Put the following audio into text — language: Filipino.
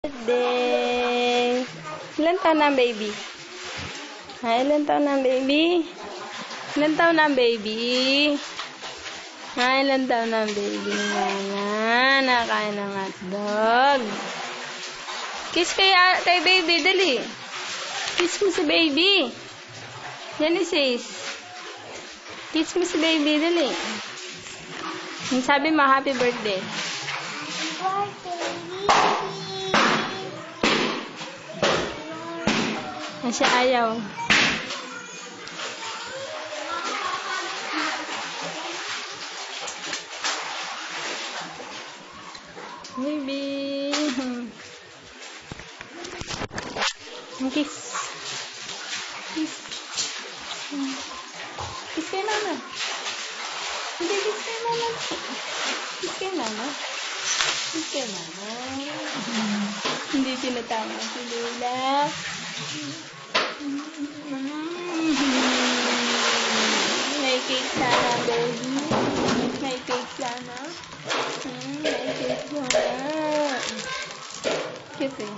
Birthday! Ilan taon na ang baby? Ilan taon na ang baby? Ilan taon na ang baby? Ilan taon na ang baby? Nakain ng hotdog. Kiss kay baby, dali. Kiss mo si baby. Yan sis. Kiss mo si baby, dali. Sabi mo, happy birthday. Siya ayaw. Baby. Kiss. Kiss. Kiss kay mama. Hindi, kiss kay mama. Kiss kay mama. Kiss kay mama. Hindi tinatama si Lola. May cake sana, baby. May cake sana. May cake sana. Kiss it.